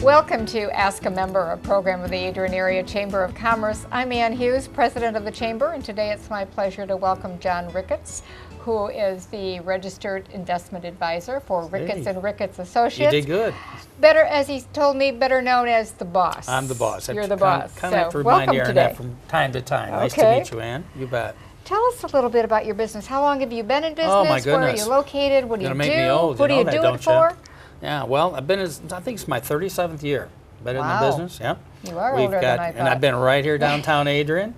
Welcome to Ask a Member, a program of the Adrian Area Chamber of Commerce. I'm Ann Hughes, president of the Chamber, and today it's my pleasure to welcome John Ricketts, who is the registered investment advisor for Ricketts and Ricketts Associates. You did good. Better, as he told me, better known as the boss. I'm the boss. You're the boss. Kind of have to remind you today. that from time to time. Nice to meet you, Ann. You bet. Tell us a little bit about your business. How long have you been in business? Oh my Where are goodness. you located? What do you do? Make me old. What do you do it for? Yeah, well, I've been, I think it's my 37th year. Been in the business, yeah. You are older than I thought. And I've been right here downtown Adrian.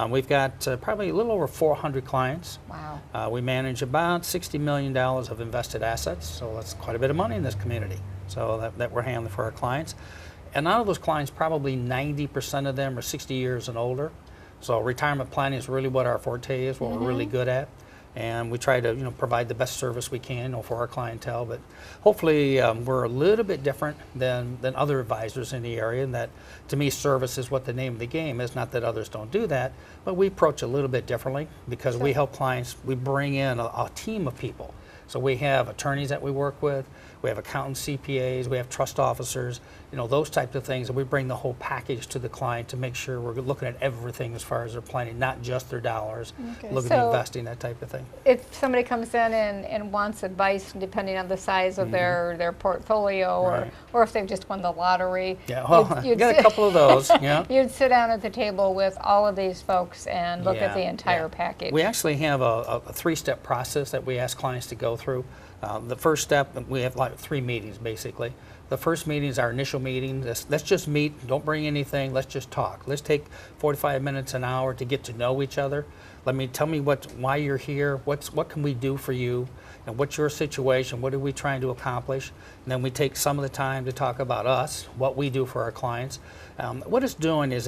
We've got probably a little over 400 clients. Wow. We manage about $60 million of invested assets, so that's quite a bit of money in this community. So that we're handling for our clients. And out of those clients, probably 90% of them are 60 years and older. So retirement planning is really what our forte is, what we're really good at. And we try to provide the best service we can for our clientele. But hopefully we're a little bit different than other advisors in the area, and that to me service is what the name of the game is. Not that others don't do that, but we approach a little bit differently because we help clients. We bring in a team of people. So we have attorneys that we work with, we have accountants, CPAs, we have trust officers, those types of things, and we bring the whole package to the client to make sure we're looking at everything as far as their planning, not just their dollars, looking at investing, that type of thing. If somebody comes in and wants advice, depending on the size of their portfolio, or if they've just won the lottery, you'd got a couple of those. You'd sit down at the table with all of these folks and look at the entire package. We actually have a three-step process that we ask clients to go through. The first step, we have like 3 meetings basically. The first meeting is our initial meeting. Let's just meet, don't bring anything, let's just talk. Let's take 45 minutes, an hour to get to know each other. Tell me why you're here, what can we do for you, and what's your situation, what are we trying to accomplish. And then we take some of the time to talk about us, what we do for our clients. What it's doing is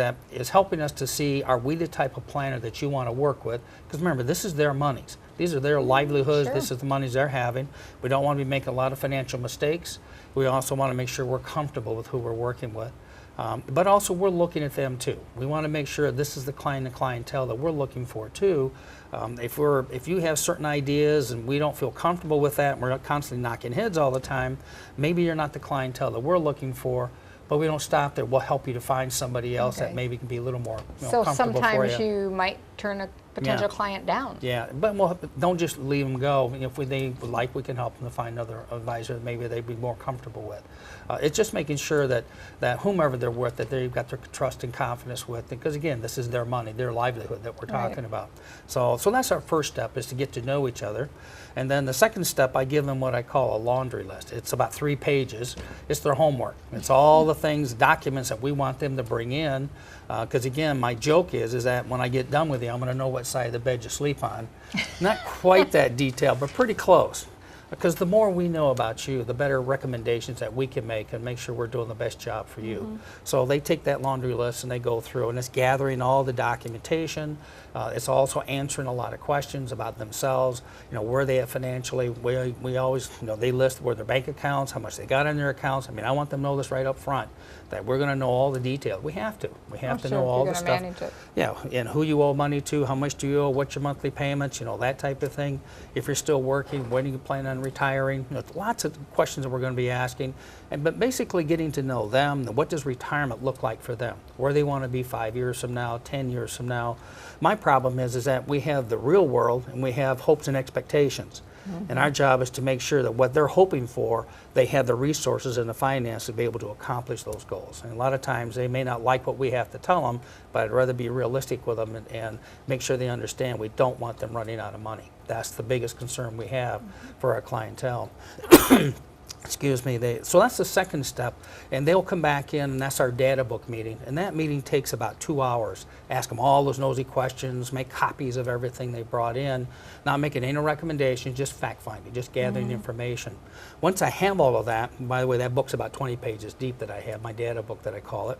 helping us to see, are we the type of planner that you want to work with? Because remember, this is their monies. These are their livelihoods. This is the monies they're having. We don't want to be making a lot of financial mistakes. We also want to make sure we're comfortable with who we're working with. But also we're looking at them too. We want to make sure this is the clientele that we're looking for too. If you have certain ideas and we don't feel comfortable with that, and we're constantly knocking heads all the time, maybe you're not the clientele that we're looking for. But we don't stop there. We'll help you to find somebody else that maybe can be a little more comfortable for you. So sometimes you might turn a potential client down. Yeah, but don't just leave them go. If they would like, we can help them to find another advisor that maybe they'd be more comfortable with. It's just making sure that whomever they're with, that they've got their trust and confidence with, because again, this is their money, their livelihood that we're talking about. So that's our first step, is to get to know each other. And then the second step, I give them what I call a laundry list. It's about 3 pages. It's their homework. It's all the things, documents that we want them to bring in. Because again, my joke is that when I get done with you, I'm going to know what side of the bed you sleep on. Not quite that detailed, but pretty close. Because the more we know about you, the better recommendations that we can make and make sure we're doing the best job for you. So they take that laundry list and they go through, and it's gathering all the documentation. It's also answering a lot of questions about themselves. Where they at financially. We always, they list where their bank accounts, how much they got in their accounts. I want them to know this right up front, that we're going to know all the details. We have to. We have to know all the stuff. Manage it. Yeah, and who you owe money to, how much do you owe, what's your monthly payments, that type of thing. If you're still working, when do you plan on retiring? Lots of questions that we're going to be asking. But basically getting to know them, what does retirement look like for them? Where they want to be 5 years from now, 10 years from now. My problem is that we have the real world and we have hopes and expectations. And our job is to make sure that what they're hoping for, they have the resources and the finance to be able to accomplish those goals. And a lot of times they may not like what we have to tell them, but I'd rather be realistic with them and make sure they understand we don't want them running out of money. That's the biggest concern we have for our clientele. Excuse me. So that's the second step, and they'll come back in, and that's our data book meeting. And that meeting takes about 2 hours. Ask them all those nosy questions, make copies of everything they brought in, not making any recommendations, just fact finding, just gathering information. Once I have all of that, and by the way, that book's about 20 pages deep that I have, my data book that I call it.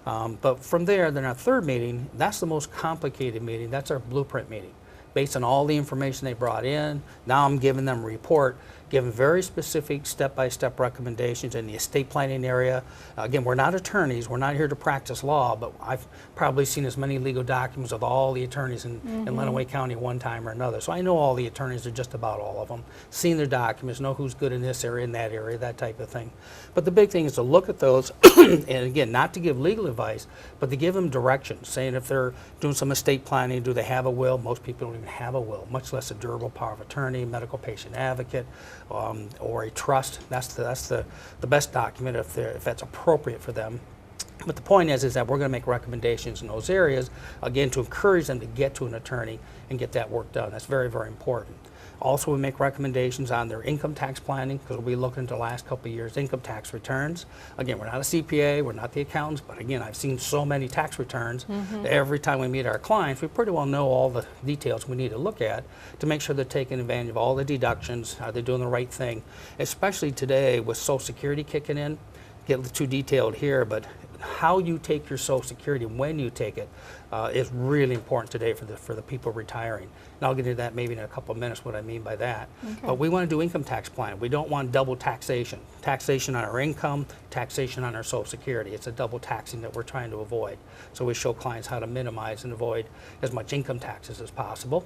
But from there, then our third meeting, that's the most complicated meeting. That's our blueprint meeting. Based on all the information they brought in, now I'm giving them a report. give them very specific step-by-step recommendations in the estate planning area. Again, we're not attorneys, we're not here to practice law, but I've probably seen as many legal documents with all the attorneys in Lenawee County one time or another. So I know all the attorneys, are just about all of them, seen their documents, know who's good in this area, in that area, that type of thing. But the big thing is to look at those, and again, not to give legal advice, but to give them direction, saying if they're doing some estate planning, do they have a will? Most people don't even have a will, much less a durable power of attorney, medical patient advocate, or a trust. That's the best document if that's appropriate for them. But the point is that we're going to make recommendations in those areas, again, to encourage them to get to an attorney and get that work done. That's very, very important. Also, we make recommendations on their income tax planning, because we'll be looking at the last couple of years' income tax returns. Again, we're not a CPA, we're not the accountants, but again, I've seen so many tax returns that every time we meet our clients, we pretty well know all the details we need to look at to make sure they're taking advantage of all the deductions, are they doing the right thing, especially today with Social Security kicking in. Get too detailed here, but how you take your Social Security, when you take it, is really important today for the people retiring. And I'll get into that maybe in a couple of minutes, what I mean by that. Okay. But we want to do income tax planning. We don't want double taxation. Taxation on our income, taxation on our Social Security. It's a double taxing that we're trying to avoid. So we show clients how to minimize and avoid as much income taxes as possible.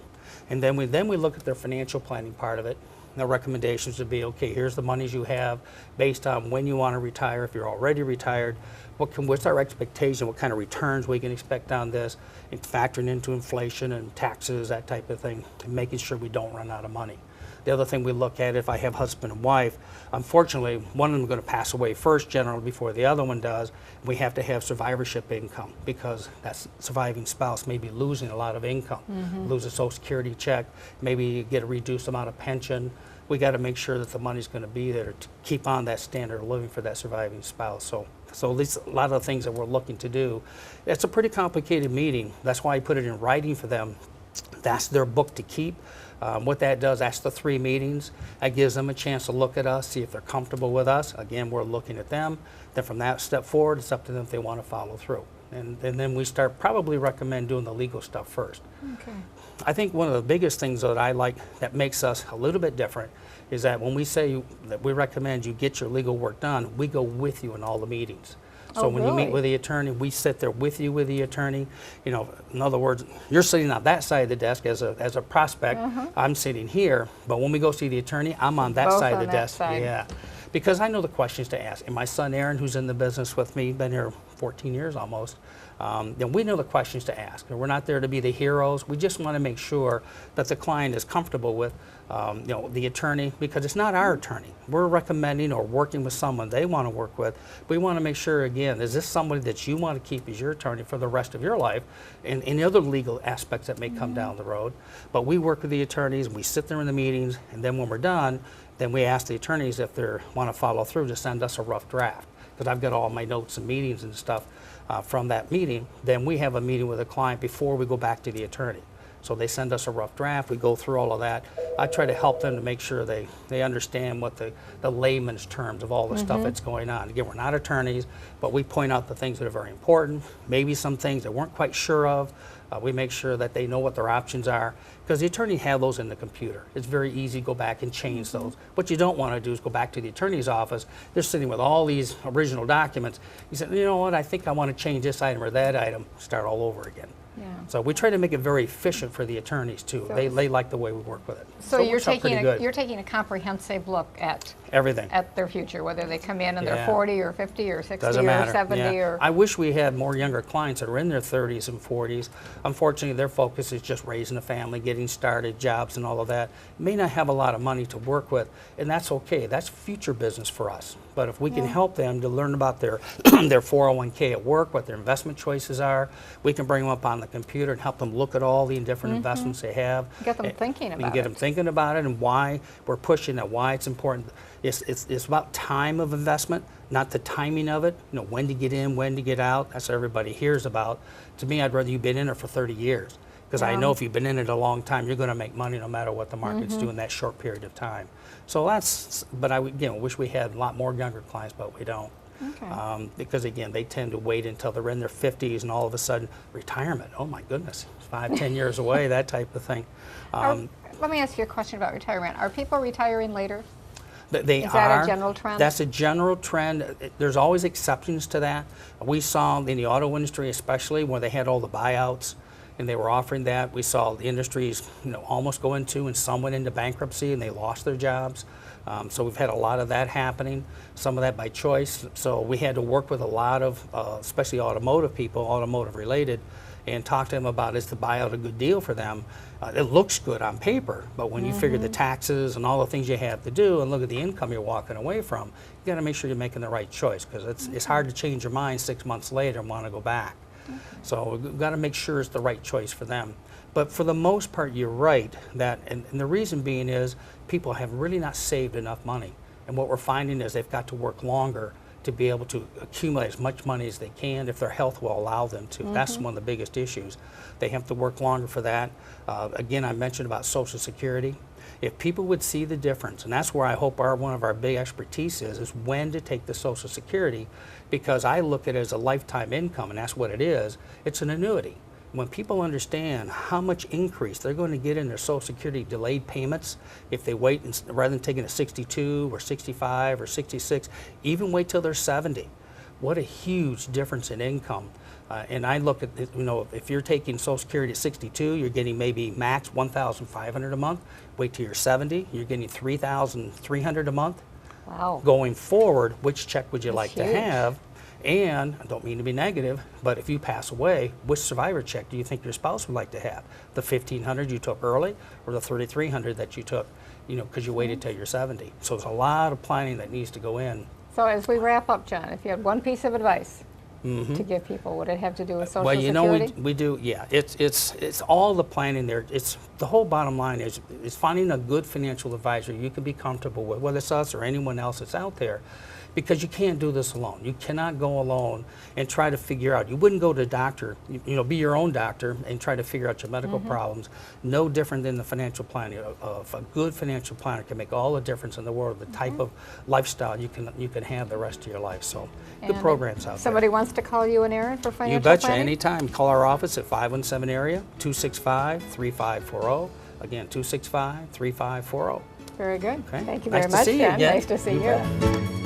And then we look at their financial planning part of it. The recommendations would be, okay, here's the monies you have based on when you want to retire. If you're already retired, what's our expectation? What kind of returns we can expect on this? And factoring into inflation and taxes, that type of thing, and making sure we don't run out of money. The other thing we look at, if I have husband and wife, unfortunately, one of them is going to pass away first generally before the other one does. We have to have survivorship income, because that surviving spouse may be losing a lot of income, lose a Social Security check, maybe get a reduced amount of pension. We got to make sure that the money's going to be there to keep on that standard of living for that surviving spouse. So these a lot of the things that we're looking to do. It's a pretty complicated meeting. That's why I put it in writing for them. That's their book to keep. What that does, that's the 3 meetings. That gives them a chance to look at us, see if they're comfortable with us. Again, we're looking at them. Then from that step forward, it's up to them if they want to follow through. And then we probably recommend doing the legal stuff first. Okay. I think one of the biggest things that I like that makes us a little bit different is that when we say that we recommend you get your legal work done, we go with you in all the meetings. So when you meet with the attorney, we sit there with you with the attorney. You know, in other words, you're sitting on that side of the desk as a prospect. I'm sitting here, but when we go see the attorney, I'm on that side of the desk. Yeah, because I know the questions to ask. And my son Aaron, who's in the business with me, been here 14 years almost. We know the questions to ask. We're not there to be the heroes. We just want to make sure that the client is comfortable with the attorney, because it's not our attorney. We're recommending or working with someone they want to work with. We want to make sure, again, is this somebody that you want to keep as your attorney for the rest of your life, and any other legal aspects that may come down the road. But we work with the attorneys, we sit there in the meetings, and then when we're done, then we ask the attorneys if they want to follow through to send us a rough draft. Because I've got all my notes and meetings and stuff from that meeting. Then we have a meeting with a client before we go back to the attorney. So they send us a rough draft, we go through all of that. I try to help them to make sure they understand what the layman's terms of all the stuff that's going on. Again, we're not attorneys, but we point out the things that are very important, maybe some things that weren't quite sure of. We make sure that they know what their options are, because the attorney have those in the computer. It's very easy to go back and change those. What you don't want to do is go back to the attorney's office. They're sitting with all these original documents. You say, you know what, I think I want to change this item or that item, start all over again. Yeah. So we try to make it very efficient for the attorneys too. So they like the way we work with it. So you're taking a comprehensive look at everything, at their future, whether they come in and they're 40 or 50 or 60 Doesn't matter. or 70 or. I wish we had more younger clients that are in their 30s and 40s. Unfortunately, their focus is just raising a family, getting started, jobs and all of that. May not have a lot of money to work with, and that's okay. That's future business for us. But if we can help them to learn about their their 401k at work, what their investment choices are, we can bring them up on the computer and help them look at all the different investments they have. Get them thinking about it. We can get them thinking about it and why we're pushing it, why it's important. It's about time of investment, not the timing of it. You know, when to get in, when to get out. That's what everybody hears about. To me, I'd rather you've been in it for 30 years. Because I know if you've been in it a long time, you're going to make money no matter what the market's doing that short period of time. So but I wish we had a lot more younger clients, but we don't. Okay. Because again, they tend to wait until they're in their 50s and all of a sudden, retirement, oh my goodness, 5-10 years away, that type of thing. Let me ask you a question about retirement. Are people retiring later? They Is are. that a general trend? That's a general trend. There's always exceptions to that. We saw in the auto industry, especially where they had all the buyouts and they were offering that, we saw the industries, almost go into, and some went into bankruptcy and they lost their jobs. So we've had a lot of that happening, some of that by choice. So we had to work with a lot of, especially automotive people, automotive related, and talk to them about, is the buyout a good deal for them? It looks good on paper, but when you figure the taxes and all the things you have to do and look at the income you're walking away from, you got to make sure you're making the right choice, because it's hard to change your mind 6 months later and want to go back. So we've got to make sure it's the right choice for them. But for the most part, you're right, that, and the reason being is people have really not saved enough money. And what we're finding is they've got to work longer to be able to accumulate as much money as they can if their health will allow them to. That's one of the biggest issues. They have to work longer for that. Again, I mentioned about Social Security. If people would see the difference, and that's where I hope one of our big expertise is when to take the Social Security, because I look at it as a lifetime income, and that's what it is. It's an annuity. When people understand how much increase they're going to get in their Social Security delayed payments if they wait, rather than taking a 62 or 65 or 66, even wait till they're 70. What a huge difference in income. And I look at, if you're taking Social Security at 62, you're getting maybe max $1,500 a month. Wait till you're 70, you're getting $3,300 a month. Wow. Going forward, which check would you like huge. to have? And I don't mean to be negative, but if you pass away, which survivor check do you think your spouse would like to have? The $1,500 you took early, or the $3,300 that you took, because you waited till you're 70? So there's a lot of planning that needs to go in. So as we wrap up, John, if you had one piece of advice to give people, would it have to do with Social Security? We do, yeah. It's all the planning there. It's the whole bottom line is finding a good financial advisor you can be comfortable with, whether it's us or anyone else that's out there. Because you can't do this alone. You cannot go alone and try to figure out. You wouldn't go to a doctor, be your own doctor and try to figure out your medical problems. No different than the financial planning. A good financial planner can make all the difference in the world, the type of lifestyle you can have the rest of your life. So good programs out there. Somebody wants to call you and Aaron for financial You betcha, planning? anytime. Call our office at 517 area, 265-3540. Again, 265-3540. Very good. Okay. Thank you Nice very to much, see you Jen. again. Nice to see You you. bet.